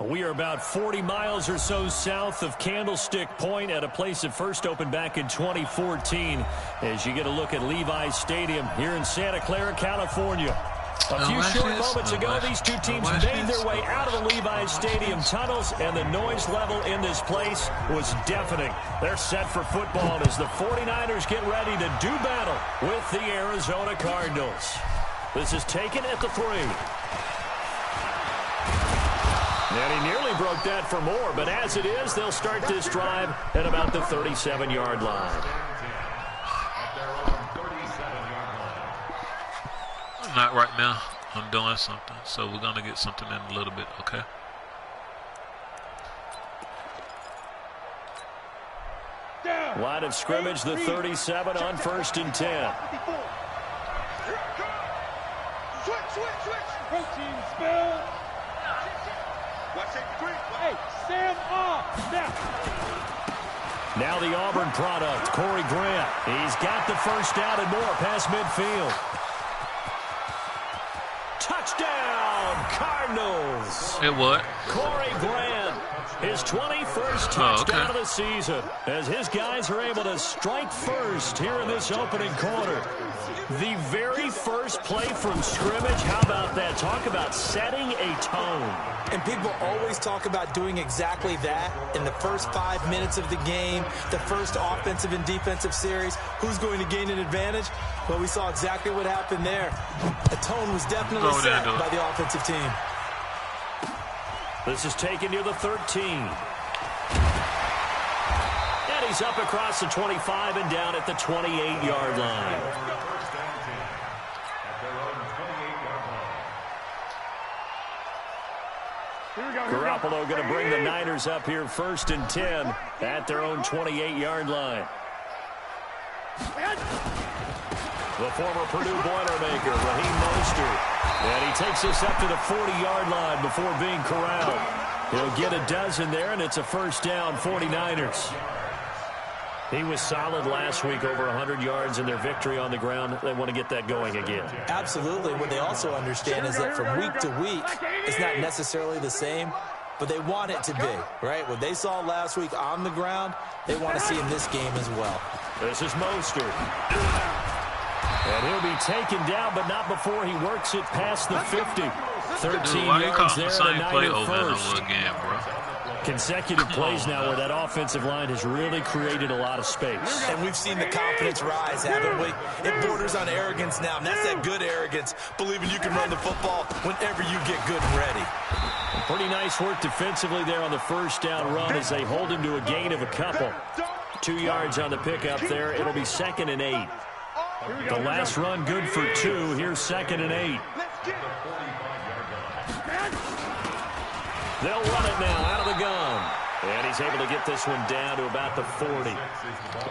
We are about 40 miles or so south of Candlestick Point at a place that first opened back in 2014 as you get a look at Levi's Stadium here in Santa Clara, California. A few short moments ago, these two teams made their way out of the Levi's Stadium tunnels, and the noise level in this place was deafening. They're set for football as the 49ers get ready to do battle with the Arizona Cardinals. This is taken at the 3. And he nearly broke that for more, but as it is, they'll start this drive at about the 37-yard line. Not right now. I'm doing something, so we're going to get something in a little bit, okay? Line of scrimmage, the 37 on 1st and 10. Protein spill. Hey, stand off. Now the Auburn product, Corey Grant. He's got the first down and more past midfield. Touchdown, Cardinals. It what? Corey Grant, his 21st touchdown of the season, as his guys are able to strike first here in this opening quarter. The very first play from scrimmage, how about that? Talk about setting a tone. And people always talk about doing exactly that in the first 5 minutes of the game, the first offensive and defensive series. Who's going to gain an advantage? Well, we saw exactly what happened there. The tone was definitely set by the offensive team. This is taken near the 13. And he's up across the 25 and down at the 28-yard line. Garoppolo going to bring the Niners up here 1st and 10 at their own 28-yard line. The former Purdue Boilermaker, Raheem Mostert. And he takes us up to the 40-yard line before being corralled. He'll get a dozen there, and it's a first down, 49ers. He was solid last week, over 100 yards in their victory on the ground. They want to get that going again. Absolutely. What they also understand is that from week to week, it's not necessarily the same, but they want it to be, right? What they saw last week on the ground, they want to see in this game as well. This is Mostert. And he'll be taken down, but not before he works it past the 50. 13 yards there to Niner first. Again, bro? Consecutive plays now where that offensive line has really created a lot of space. And we've seen the confidence rise, haven't we? It borders on arrogance now, and that's that good arrogance, believing you can run the football whenever you get good and ready. Pretty nice work defensively there on the first down run as they hold him to a gain of a couple. 2 yards on the pickup there. It'll be 2nd and 8. The last run good for 2. Here's 2nd and 8. They'll run it now out of the gun. And he's able to get this one down to about the 40.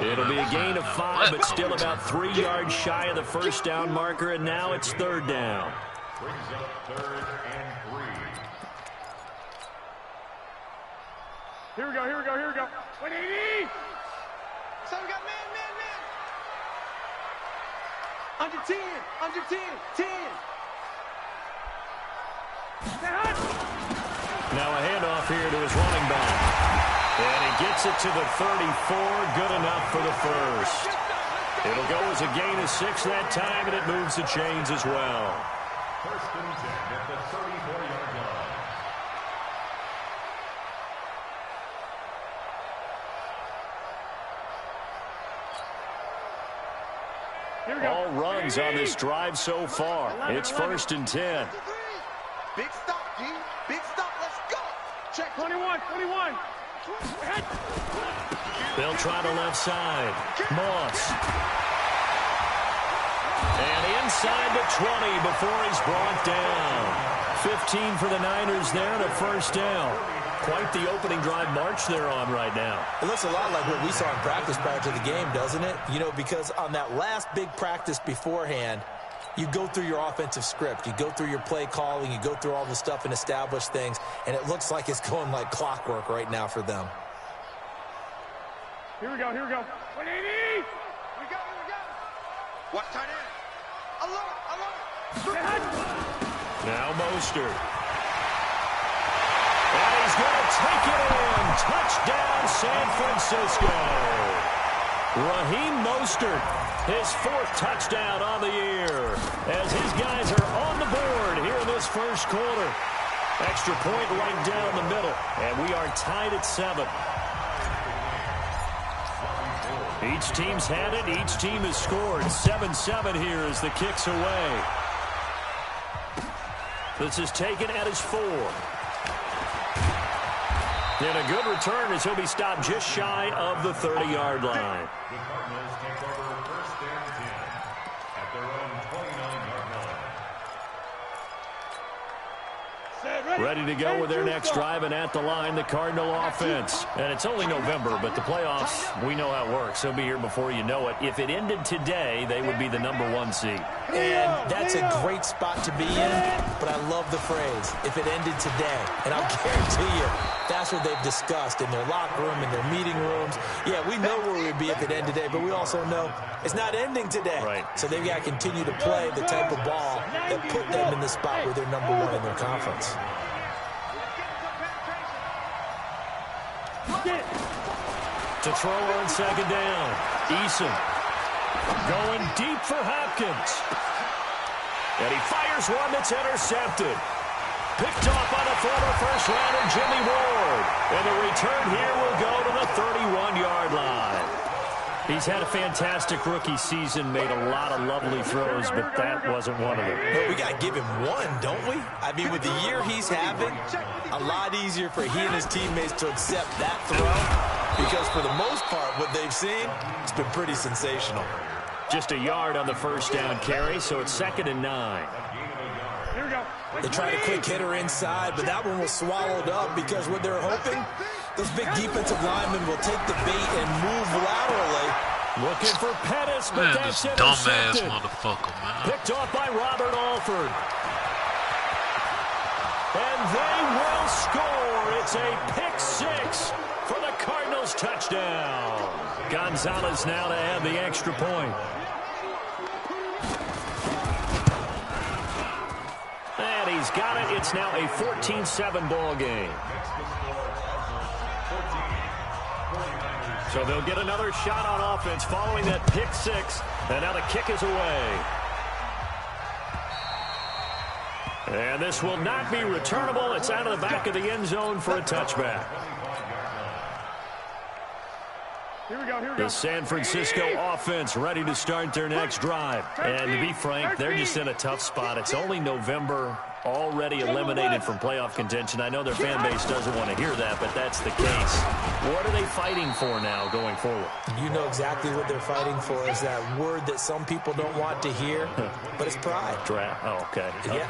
It'll be a gain of 5, but still about 3 yards shy of the first down marker, and now it's 3rd down. Brings up 3rd and 3. Here we go. 180. So we got man. Under 10. 10. Now a handoff here to his running back. And he gets it to the 34. Good enough for the first. It'll go as a gain of 6 that time, and it moves the chains as well. 1st and 10 at the 34-yard line. All runs on this drive so far. It's 1st and 10. Big stop, D. Big stop. Let's go. Check 21. They'll try the left side. Moss. And inside the 20 before he's brought down. 15 for the Niners there and a first down. Quite the opening drive march they're on right now. It looks a lot like what we saw in practice prior to the game, doesn't it? You know, because on that last big practice beforehand, you go through your offensive script. You go through your play calling. You go through all the stuff and establish things. And it looks like it's going like clockwork right now for them. Here we go. 180. We go. Watch tight end. Alert. Now Mostert. And he's going to take it in. Touchdown, San Francisco. Raheem Mostert, his 4th touchdown on the year, as his guys are on the board here in this first quarter. Extra point right down the middle, and we are tied at 7. Each team's had it. Each team has scored. 7-7 here as the kick's away. This is taken at his 4. And a good return as he'll be stopped just shy of the 30-yard line. The Cardinals take over 1st and 10 at their own 29-yard line. Ready to go with their next drive, and at the line, the Cardinal offense. And it's only November, but the playoffs, we know how it works. They'll be here before you know it. If it ended today, they would be the #1 seed. And that's a great spot to be in, but I love the phrase, if it ended today. And I'll guarantee you, that's what they've discussed in their locker room, in their meeting rooms. Yeah, we know where we'd be if it ended today, but we also know it's not ending today. Right. So they've got to continue to play the type of ball that put them in the spot where they're #1 in their conference. To throw on 2nd down. Eason going deep for Hopkins. And he fires one that's intercepted. Picked off by the former first-rounder Jimmy Ward. And the return here will go to the 31-yard line. He's had a fantastic rookie season, made a lot of lovely throws, but that wasn't one of them. But we got to give him one, don't we? I mean, with the year he's having, a lot easier for he and his teammates to accept that throw, because for the most part, what they've seen, it's been pretty sensational. Just a yard on the first down carry, so it's 2nd and 9. Here we go. They tried a quick hitter inside, but that one was swallowed up because what they're hoping, those big defensive linemen will take the bait and move laterally. Looking for Pettis, but Man, that's this dumbass intercepted. motherfucker, man. Picked off by Robert Alford. And they will score. It's a pick 6 for the Cardinals touchdown. Gonzalez now to add the extra point. And he's got it. It's now a 14-7 ball game. So they'll get another shot on offense following that pick 6. And now the kick is away. And this will not be returnable. It's out of the back of the end zone for a touchback. Here we go, here we go. The San Francisco offense ready to start their next drive. And to be frank, they're just in a tough spot. It's only November, already eliminated from playoff contention. I know their fan base doesn't want to hear that, but that's the case. What are they fighting for now going forward? You know exactly what they're fighting for is that word that some people don't want to hear, but it's pride. Draft. Oh, okay. Yeah.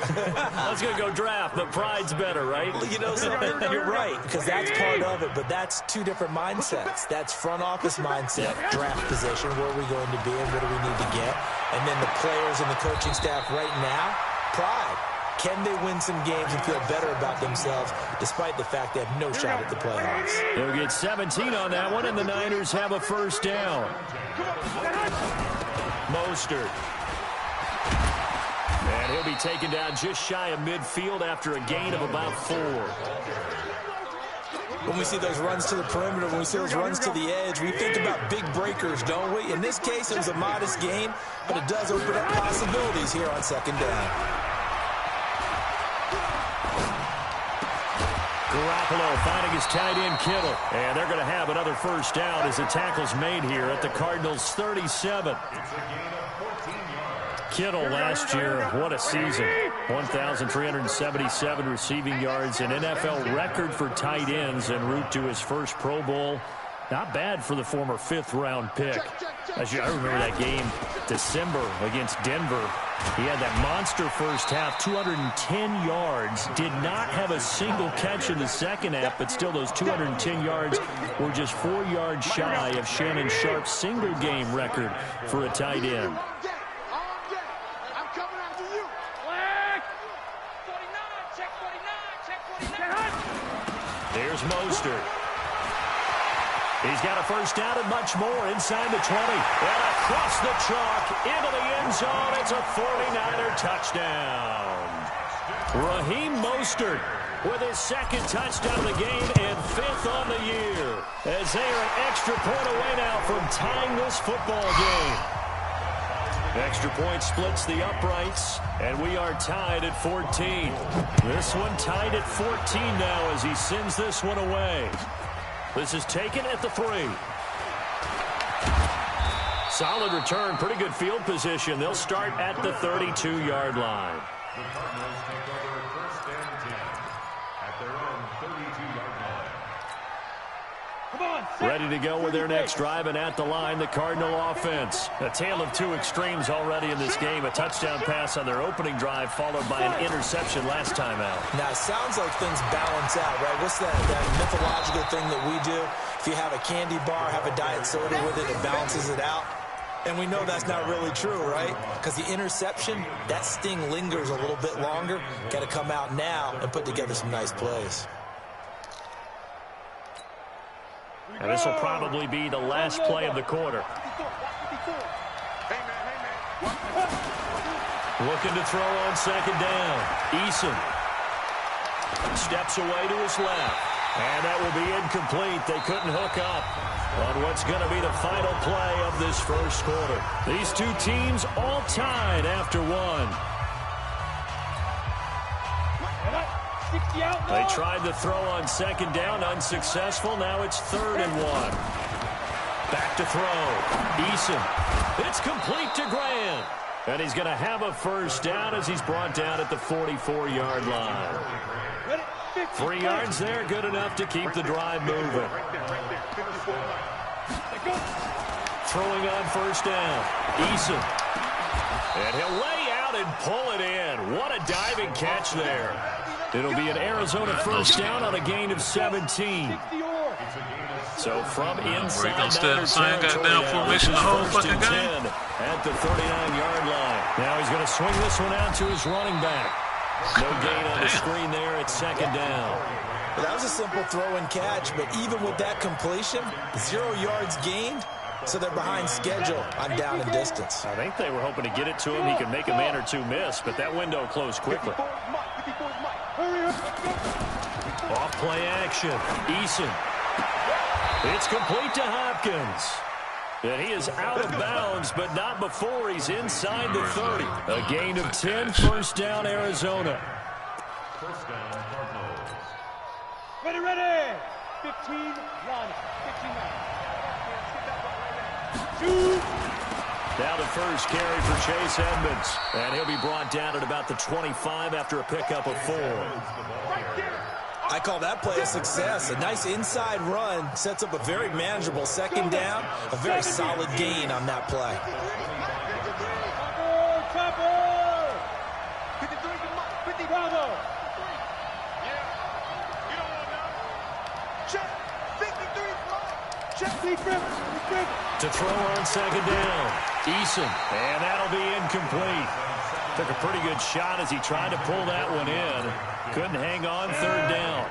I was going to go draft, but pride's better, right? You know something? You're right, because that's part of it, but that's two different mindsets. That's front office mindset, draft position, where are we going to be and what do we need to get? And then the players and the coaching staff right now, pride. Can they win some games and feel better about themselves despite the fact they have no shot at the playoffs? They'll get 17 on that one, and the Niners have a first down. Mostert. And he'll be taken down just shy of midfield after a gain of about 4. When we see those runs to the perimeter, when we see those runs to the edge, we think about big breakers, don't we? In this case, it was a modest gain, but it does open up possibilities here on 2nd down. Garoppolo finding his tight end Kittle. And they're going to have another first down as the tackle's made here at the Cardinals' 37. Kittle last year, what a season. 1,377 receiving yards, an NFL record for tight ends en route to his first Pro Bowl. Not bad for the former 5th-round pick. I remember that game, December, against Denver. He had that monster first half, 210 yards. Did not have a single catch in the second half, but still those 210 yards were just 4 yards shy of Shannon Sharp's single-game record for a tight end. I'm coming after you. 49, check 49. Here's Mostert. He's got a first down and much more inside the 20. And across the chalk into the end zone. It's a 49er touchdown. Raheem Mostert with his second touchdown of the game and 5th on the year. As they are an extra point away now from tying this football game. Extra point splits the uprights, and we are tied at 14. This one tied at 14 now as he sends this one away. This is taken at the 3. Solid return, pretty good field position. They'll start at the 32-yard line. The Cardinals take over 1st and 10 at their own 32-yard line. Ready to go with their next drive, and at the line, the Cardinal offense. A tale of two extremes already in this game. A touchdown pass on their opening drive, followed by an interception last time out. Now, it sounds like things balance out, right? What's that mythological thing that we do? If you have a candy bar, have a diet soda with it, it balances it out. And we know that's not really true, right? Because the interception, that sting lingers a little bit longer. Got to come out now and put together some nice plays. And this will probably be the last play of the quarter. Looking to throw on 2nd down. Eason steps away to his left. And that will be incomplete. They couldn't hook up on what's going to be the final play of this first quarter. These two teams all tied after one. They tried to throw on 2nd down, unsuccessful. Now it's 3rd and 1. Back to throw. Eason. It's complete to Grant. And he's going to have a first down as he's brought down at the 44-yard line. 3 yards there, good enough to keep the drive moving. Throwing on 1st down. Eason. And he'll lay out and pull it in. What a diving catch there. It'll be an Arizona first down on a gain of 17. So from inside Niners territory formation the whole fucking game at the 39-yard line. Now he's going to swing this one out to his running back. No gain on the screen there at 2nd down. Well, that was a simple throw and catch, but even with that completion, 0 yards gained, so they're behind schedule on down and distance. I think they were hoping to get it to him. He could make a man or two miss, but that window closed quickly. Off play action. Eason. It's complete to Hopkins. And he is out of bounds, but not before he's inside the 30. A gain of 10, first down Arizona. First down Cardinals. Ready. 15, run. 15, Now the first carry for Chase Edmonds. And he'll be brought down at about the 25 after a pickup of 4. I call that play a success. A nice inside run sets up a very manageable 2nd down. A very solid gain on that play. To throw on 2nd down. Eason. And that'll be incomplete. Took a pretty good shot as he tried to pull that one in. Couldn't hang on 3rd down.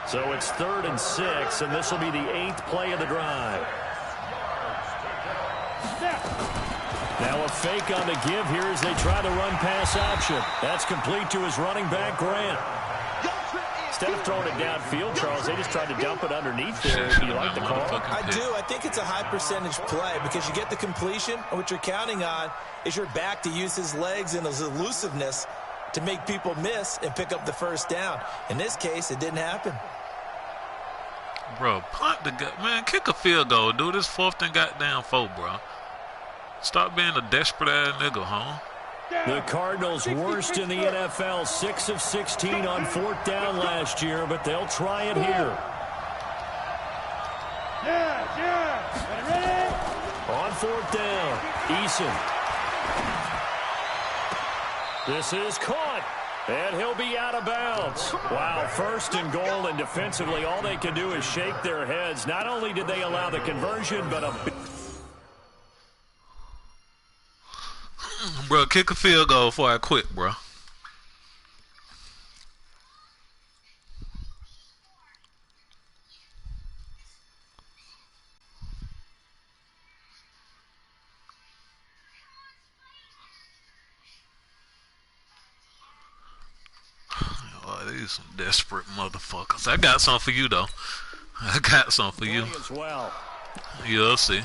So it's 3rd and 6, and this will be the 8th play of the drive. Now a fake on the give here as they try the run pass option. That's complete to his running back, Grant. Instead of throwing it downfield, Charles, they just tried to dump it underneath there. Do you like the call? I do. I think it's a high percentage play because you get the completion, and what you're counting on is your back to use his legs and his elusiveness to make people miss and pick up the first down. In this case, it didn't happen. Bro, punt the guy. Man, kick a field goal, dude. This 4th and goddamn 4, bro. Stop being a desperate ass nigga, huh? The Cardinals worst in the NFL, 6 of 16 on 4th down last year, but they'll try it here. On 4th down, Eason. This is caught, and he'll be out of bounds. Wow, 1st and goal, and defensively all they can do is shake their heads. Not only did they allow the conversion, but a... Bro, kick a field goal before I quit, bro. You some desperate motherfuckers. I got something for you, though. I got something for you. As well. You'll see.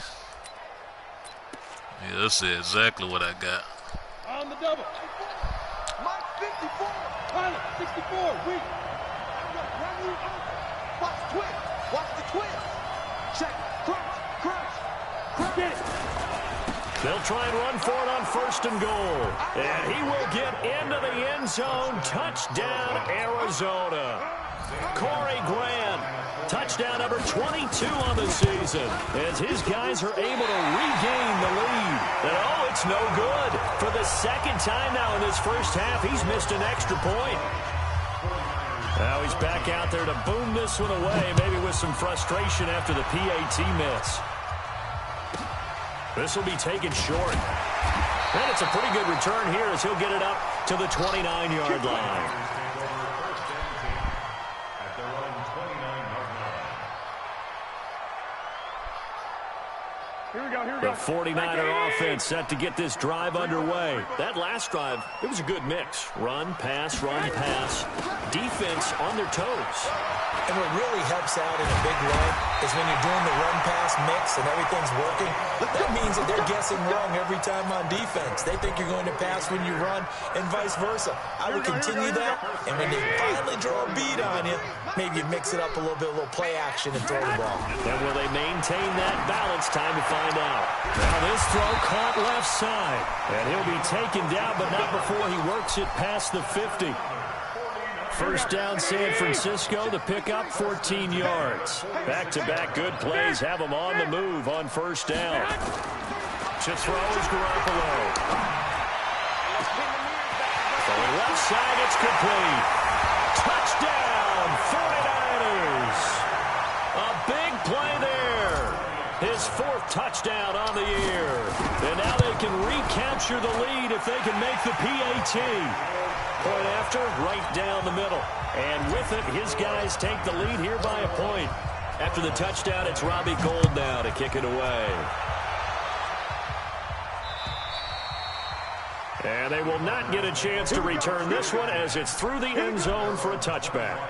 You'll see exactly what I got. On the double. Mike 54. Pilot 64. Weak. Watch the twist. Watch the twist. Check. Crunch. Get it. They'll try and run for it on 1st and goal. And he will get into the end zone. Touchdown, Arizona. Corey Grant, touchdown number 22 on the season, as his guys are able to regain the lead. And oh, it's no good. For the second time now in this first half, he's missed an extra point. Now he's back out there to boom this one away, maybe with some frustration after the PAT miss. This will be taken short. And it's a pretty good return here as he'll get it up to the 29-yard line. The 49er offense set to get this drive underway. That last drive, it was a good mix. Run, pass, defense on their toes. And what really helps out in a big way is when you're doing the run-pass mix and everything's working, that means that they're guessing wrong every time on defense. They think you're going to pass when you run and vice versa. I would continue that, and when they finally draw a beat on you, maybe you mix it up a little bit, a little play action and throw the ball. And will they maintain that balance? Time to find out. Now this throw caught left side, and he'll be taken down, but not before he works it past the 50. First down, San Francisco. The pickup, 14 yards. Back-to-back good plays have them on the move on first down. To throw is Garoppolo. From the left side, it's complete. Touchdown, 49ers. A big play there. His 4th touchdown on the year. And now they can recapture the lead if they can make the PAT. Point after, right down the middle. And with it, his guys take the lead here by a point. After the touchdown, it's Robbie Gould now to kick it away. And they will not get a chance to return this one as it's through the end zone for a touchback.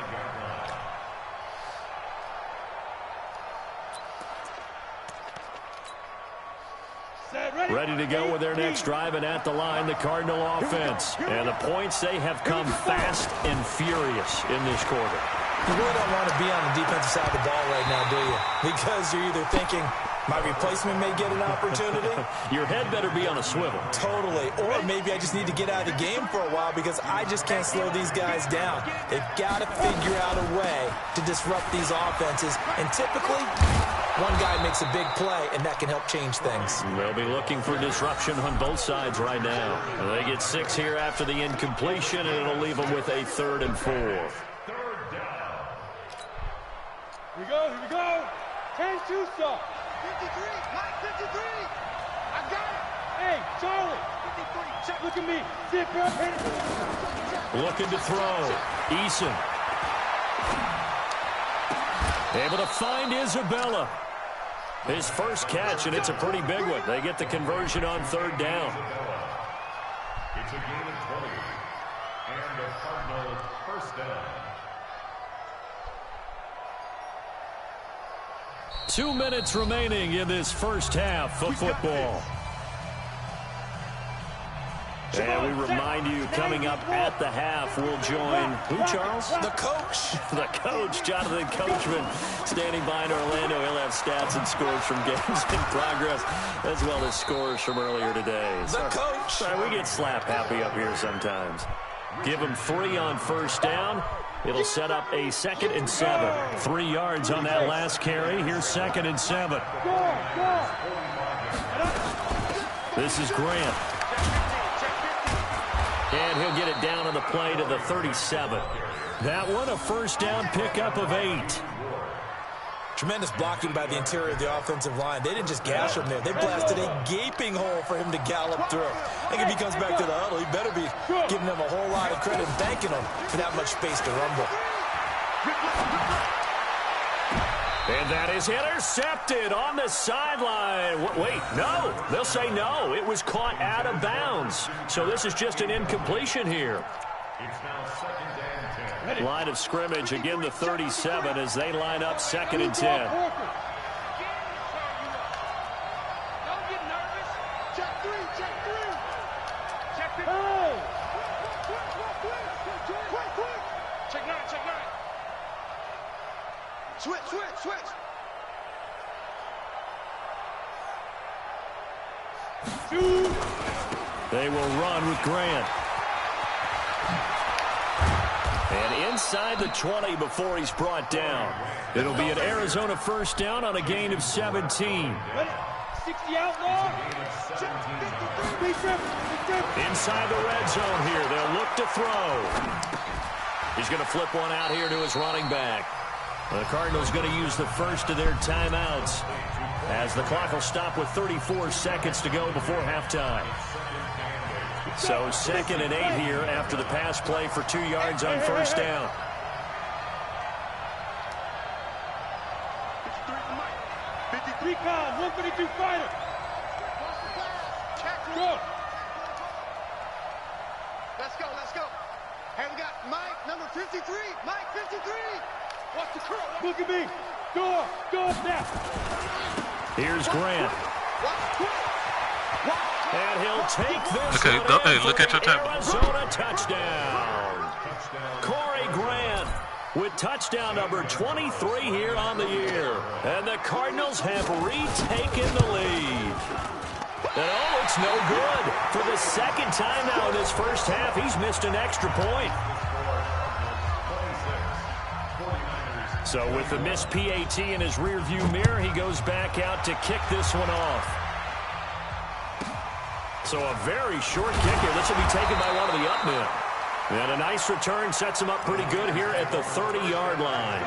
Ready to go with their next drive, and at the line, the Cardinal offense. And the points, they have come fast and furious in this quarter. You really don't want to be on the defensive side of the ball right now, do you? Because you're either thinking, my replacement may get an opportunity. Your head better be on a swivel. Totally. Or maybe I just need to get out of the game for a while because I just can't slow these guys down. They've got to figure out a way to disrupt these offenses. And typically, one guy makes a big play, and that can help change things. They'll be looking for disruption on both sides right now. They get 6 here after the incompletion, and it'll leave them with a 3rd and 4. Here we go. 10-2 stop. 53, Mike 53. I got it. Hey, Charlie. 53, check. Look at me. Sit back, hit it. Looking to throw. Eason. Able to find Isabella. His first catch, and it's a pretty big one. They get the conversion on 3rd down. It's a gain of 20. And the Cardinals first down. 2 minutes remaining in this first half of football. And we remind you, coming up at the half, we'll join who, Charles? The coach. The coach, Jonathan Coachman, standing by in Orlando. He'll have stats and scores from games in progress, as well as scores from earlier today. The coach. Sorry, we get slap happy up here sometimes. Give him 3 on first down. It'll set up a 2nd and 7. 3 yards on that last carry. Here's 2nd and 7. This is Grant. And he'll get it down on the play to the 37. That one, a first down pickup of 8. Tremendous blocking by the interior of the offensive line. They didn't just gash him there. They blasted a gaping hole for him to gallop through. I think if he comes back to the huddle, he better be giving them a whole lot of credit and thanking them for that much space to rumble. And that is intercepted on the sideline. Wait, no. They'll say no. It was caught out of bounds. So this is just an incompletion here. It's now 2nd and 10. Line of scrimmage, again the 37 as they line up 2nd and 10. Don't get nervous. Check three. Check three. Hey! Quick. Check nine. Switch. They will run with Grant. And inside the 20 before he's brought down. It'll be an Arizona first down on a gain of 17. Ready? 60 outlaw. Inside the red zone here. They'll look to throw. He's going to flip one out here to his running back. The Cardinals going to use the first of their timeouts as the clock will stop with 34 seconds to go before halftime. So 2nd and 8 here after the pass play for 2 yards on first down. 53 pound, 132 fighter. Go. Let's go. Hey, we got Mike, number 53. Mike, 53. Watch the curl. Look at me. Go up now. Here's Grant. And he'll take this Okay, one look at your time. Arizona touchdown. Corey Grant with touchdown number 23 here on the year. And the Cardinals have retaken the lead. And it's no good. For the second time now in this first half, he's missed an extra point. So with the missed PAT in his rearview mirror, he goes back out to kick this one off. So a very short kick here. This will be taken by one of the up men. And a nice return sets him up pretty good here at the 30-yard line.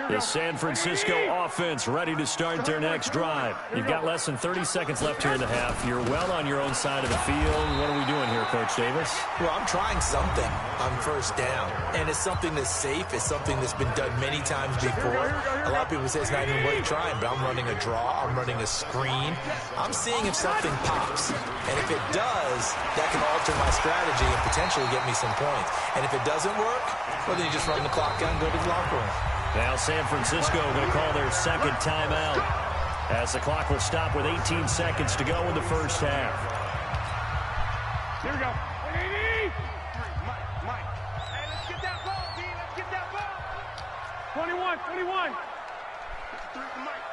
The San Francisco offense ready to start their next drive. You've got less than 30 seconds left here in the half. You're well on your own side of the field. What are we doing here, Coach Davis? Well, I'm trying something on first down, and it's something that's safe. It's something that's been done many times before. A lot of people say it's not even worth trying, but I'm running a draw. I'm running a screen. I'm seeing if something pops, and if it does, that can alter my strategy and potentially get me some points. And if it doesn't work, well, then you just run the clock out and go to the locker room. Now San Francisco going to call their second timeout as the clock will stop with 18 seconds to go in the first half. Here we go. Mike. Hey, let's get that ball, D. Let's get that ball. 21. 53 for Mike.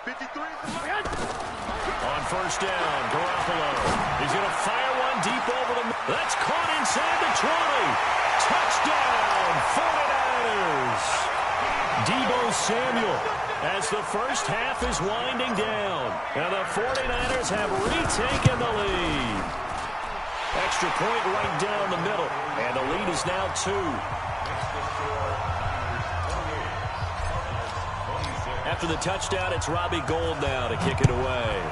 53 for Mike. On first down, Garoppolo. He's going to fire one deep over the... That's caught inside the 20. Touchdown, 49ers. Deebo Samuel as the first half is winding down. And the 49ers have retaken the lead. Extra point right down the middle. And the lead is now 2. After the touchdown, it's Robbie Gould now to kick it away.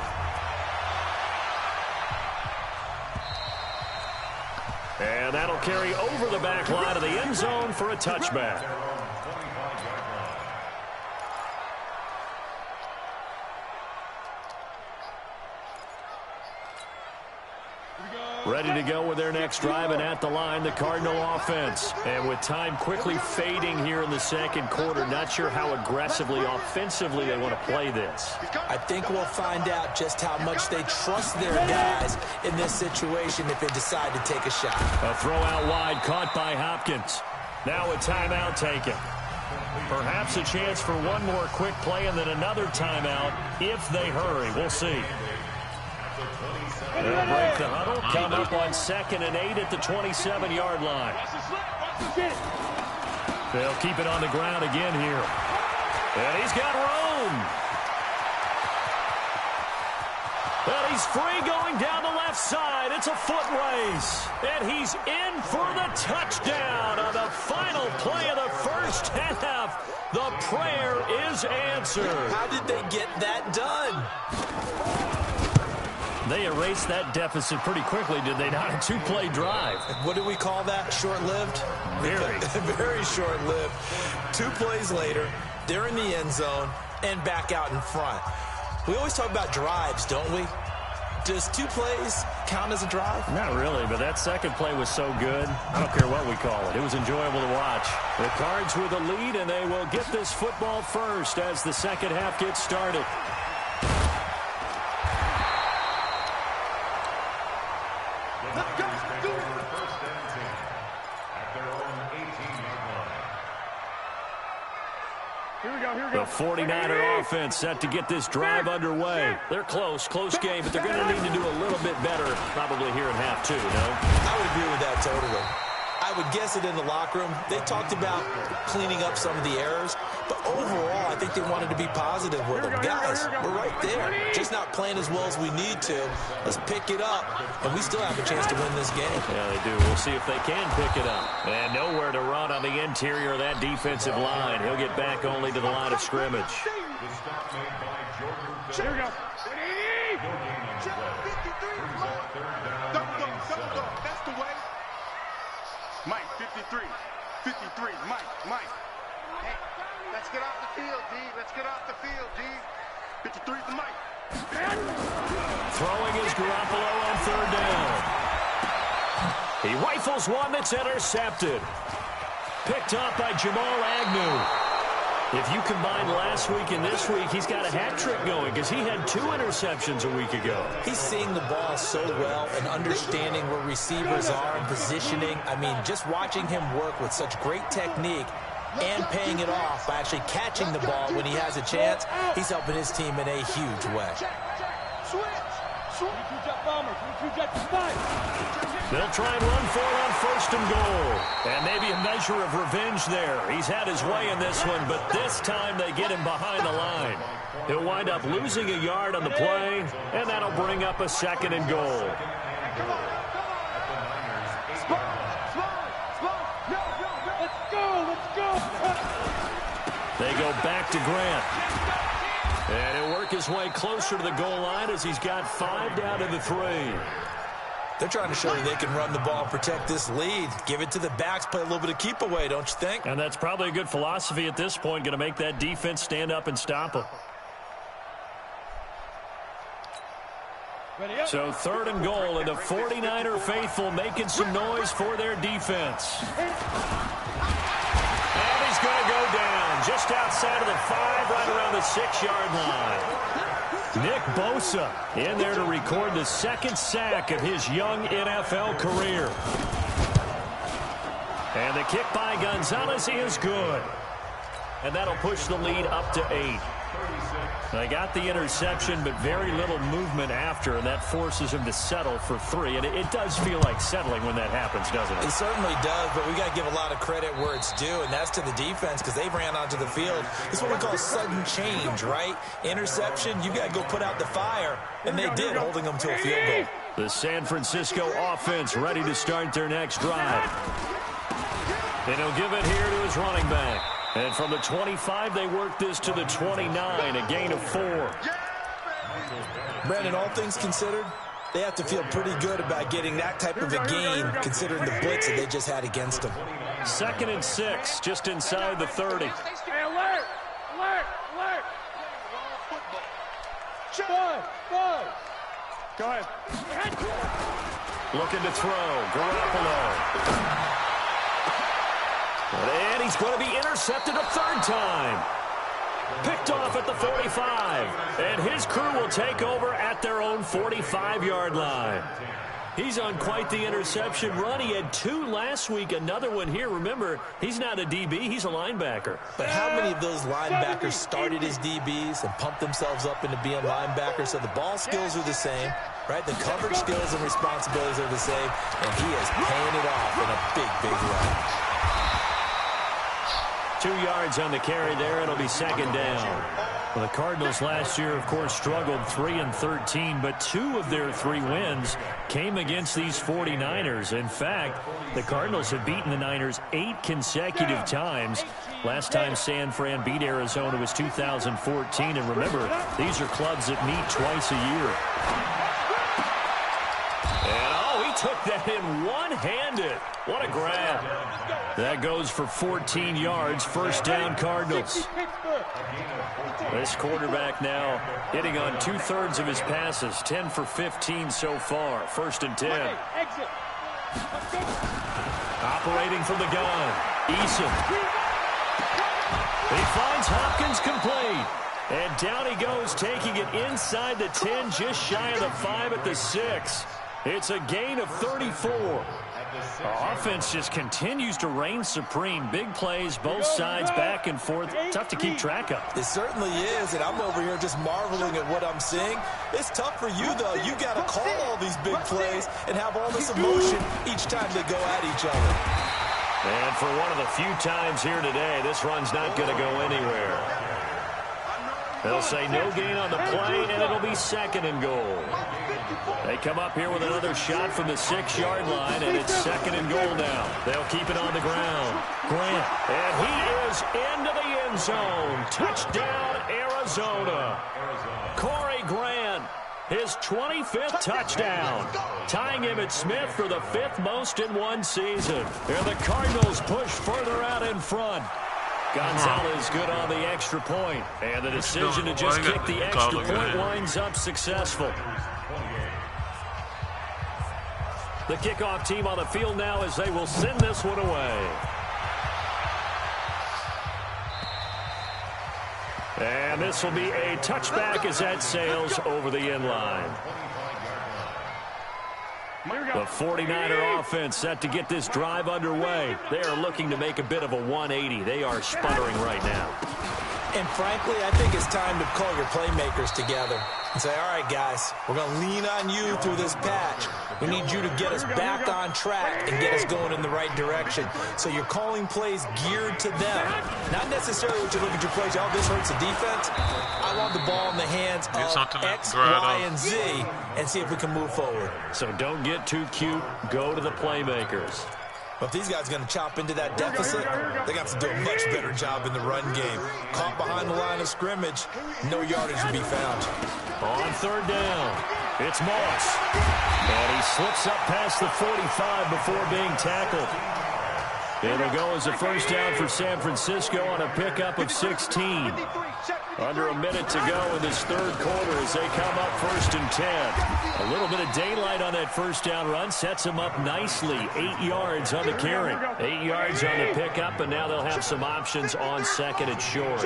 And that'll carry over the back line of the end zone for a touchback. Ready to go with their next drive, and at the line, the Cardinal offense. And with time quickly fading here in the second quarter, not sure how aggressively, offensively they want to play this. I think we'll find out just how much they trust their guys in this situation if they decide to take a shot. A throw out wide caught by Hopkins. Now a timeout taken. Perhaps a chance for one more quick play and then another timeout if they hurry. We'll see. They'll break the huddle, come up on 2nd and 8 at the 27-yard line. They'll keep it on the ground again here. And he's got room. And he's free going down the left side. It's a foot race. And he's in for the touchdown on the final play of the first half. The prayer is answered. How did they get that done? They erased that deficit pretty quickly, did they not? A 2-play drive. What do we call that? Short-lived? Very. Very short-lived. 2 plays later, they're in the end zone and back out in front. We always talk about drives, don't we? Does 2 plays count as a drive? Not really, but that second play was so good. I don't care what we call it. It was enjoyable to watch. The Cards with a lead, and they will get this football first as the second half gets started. The 49er offense set to get this drive underway. They're close game, but they're going to need to do a little bit better probably here in half two, no? I would agree with that totally. I would guess it in the locker room. They talked about cleaning up some of the errors, but overall, I think they wanted to be positive with them. Guys, we're right there. Just not playing as well as we need to. Let's pick it up, and we still have a chance to win this game. Yeah, they do. We'll see if they can pick it up. And nowhere to run on the interior of that defensive line. He'll get back only to the line of scrimmage. The stop made by Jordan Phillips. Here we go. That's the way. Mike, 53. 53. Mike. Hey, let's get off the field, D. Let's get off the field, D. 53 to Mike. Throwing is Garoppolo on third down. He rifles one that's intercepted. Picked up by Jamal Agnew. If you combine last week and this week, he's got a hat trick going because he had 2 interceptions a week ago. He's seeing the ball so well and understanding where receivers are and positioning. I mean, just watching him work with such great technique and paying it off by actually catching the ball when he has a chance, he's helping his team in a huge way. They'll try and run for it on first and goal. And maybe a measure of revenge there. He's had his way in this one, but this time they get him behind the line. He'll wind up losing a yard on the play, and that'll bring up a second and goal. They go back to Grant. And he'll work his way closer to the goal line as he's got 5 down to the 3. They're trying to show you they can run the ball and protect this lead. Give it to the backs, play a little bit of keep away, don't you think? And that's probably a good philosophy at this point, going to make that defense stand up and stop them. So 3rd and goal, and the 49er faithful making some noise for their defense. And he's going to go down just outside of the 5, right around the 6-yard line. Nick Bosa in there to record the 2nd sack of his young NFL career. And the kick by Gonzalez is good. And that'll push the lead up to 8. They got the interception, but very little movement after, and that forces him to settle for 3. And it does feel like settling when that happens, doesn't it? It certainly does, but we got to give a lot of credit where it's due, and that's to the defense because they ran onto the field. It's what we call sudden change, right? Interception, you got to go put out the fire, and they did, holding them to a field goal. The San Francisco offense ready to start their next drive. And he'll give it here to his running back. And from the 25, they work this to the 29, a gain of 4. Brandon, all things considered, they have to feel pretty good about getting that type of a gain, considering the blitz that they just had against them. 2nd and 6, just inside the 30. Hey, alert! Five. Go ahead. Looking to throw, Garoppolo. And he's going to be intercepted a 3rd time. Picked off at the 45. And his crew will take over at their own 45-yard line. He's on quite the interception run. He had 2 last week, another one here. Remember, he's not a DB, he's a linebacker. But how many of those linebackers started as DBs and pumped themselves up into being linebackers? So the ball skills are the same, right? The coverage skills and responsibilities are the same. And he is paying it off in a big run. 2 yards on the carry there. It'll be 2nd down. Well, the Cardinals last year, of course, struggled 3-13, but 2 of their 3 wins came against these 49ers. In fact, the Cardinals have beaten the Niners 8 consecutive times. Last time San Fran beat Arizona was 2014. And remember, these are clubs that meet twice a year. And, he took that in one-handed. What a grab. That goes for 14 yards. 1st down, Cardinals. This quarterback now hitting on 2/3 of his passes, 10 for 15 so far. 1st and 10. Exit. Operating from the gun, Eason. He finds Hopkins complete. And down he goes, taking it inside the 10, just shy of the 5 at the 6. It's a gain of 34. Our offense just continues to reign supreme. Big plays, both sides, back and forth. Tough to keep track of. It certainly is, and I'm over here just marveling at what I'm seeing. It's tough for you, though. You got to call all these big plays and have all this emotion each time they go at each other. And for one of the few times here today, this run's not going to go anywhere. They'll say no gain on the play, and it'll be 2nd and goal. They come up here with another shot from the 6-yard line, and it's 2nd and goal now. They'll keep it on the ground. Grant, and he is into the end zone. Touchdown, Arizona. Corey Grant, his 25th touchdown, tying Emmitt Smith for the 5th most in one season. And the Cardinals push further out in front. Gonzalez good on the extra point, and the decision to just kick the extra point winds up successful. The kickoff team on the field now as they will send this one away. And this will be a touchback as that sails over the end line. The 49er offense set to get this drive underway. They are looking to make a bit of a 180. They are sputtering right now. And frankly, I think it's time to call your playmakers together and say, all right, guys, we're going to lean on you through this patch. We need you to get us back on track and get us going in the right direction. So you're calling plays geared to them. Not necessarily what you look at your plays, oh, this hurts the defense. I want the ball in the hands of X, Y, and Z and see if we can move forward. So don't get too cute. Go to the playmakers. But if these guys are going to chop into that deficit, they got to do a much better job in the run game. Caught behind the line of scrimmage, no yardage to be found. On 3rd down, it's Moss. And he slips up past the 45 before being tackled. It'll go as a 1st down for San Francisco on a pickup of 16. Under a minute to go in this 3rd quarter as they come up 1st and 10. A little bit of daylight on that 1st down run sets them up nicely. 8 yards on the carry. 8 yards on the pickup, and now they'll have some options on 2nd and short.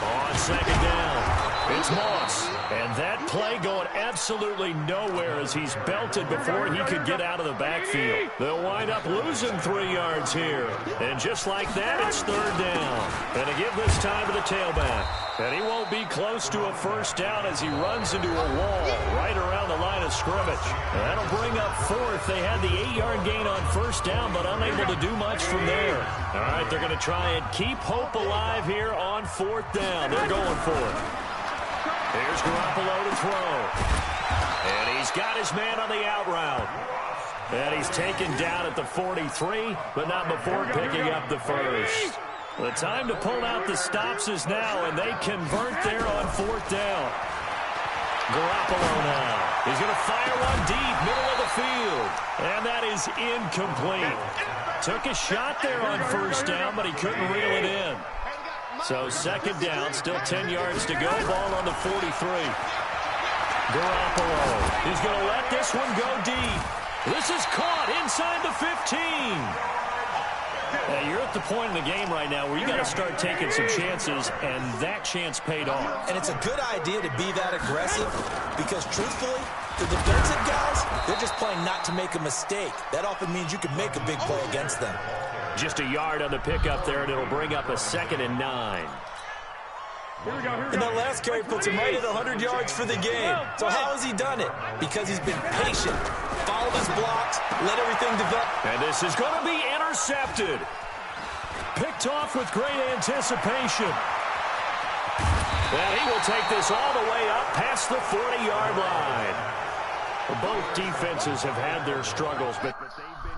On 2nd down, it's Moss. And that play going absolutely nowhere as he's belted before he could get out of the backfield. They'll wind up losing 3 yards here. And just like that, it's 3rd down. And to give this time to the tailback. And he won't be close to a 1st down as he runs into a wall right around the line of scrimmage. That'll bring up 4th. They had the 8-yard gain on 1st down, but unable to do much from there. All right, they're going to try and keep hope alive here on 4th down. They're going for it. Here's Garoppolo to throw. And he's got his man on the out route. And he's taken down at the 43, but not before picking up the 1st. The time to pull out the stops is now, and they convert there on 4th down. Garoppolo now. He's going to fire one deep, middle of the field. And that is incomplete. Took a shot there on 1st down, but he couldn't reel it in. So 2nd down, still 10 yards to go. Ball on the 43. Garoppolo is going to let this one go deep. This is caught inside the 15. You're at the point in the game right now where you got to start taking some chances, and that chance paid off. And it's a good idea to be that aggressive because, truthfully, the defensive guys, they're just playing not to make a mistake. That often means you can make a big play against them. Just a yard on the pickup there, and it'll bring up a 2nd and 9. And that last carry puts him right at 100 yards for the game. So how has he done it? Because he's been patient, followed his blocks, let everything develop. And this is going to be intercepted. Picked off with great anticipation. And he will take this all the way up past the 40-yard line. Both defenses have had their struggles, but they've been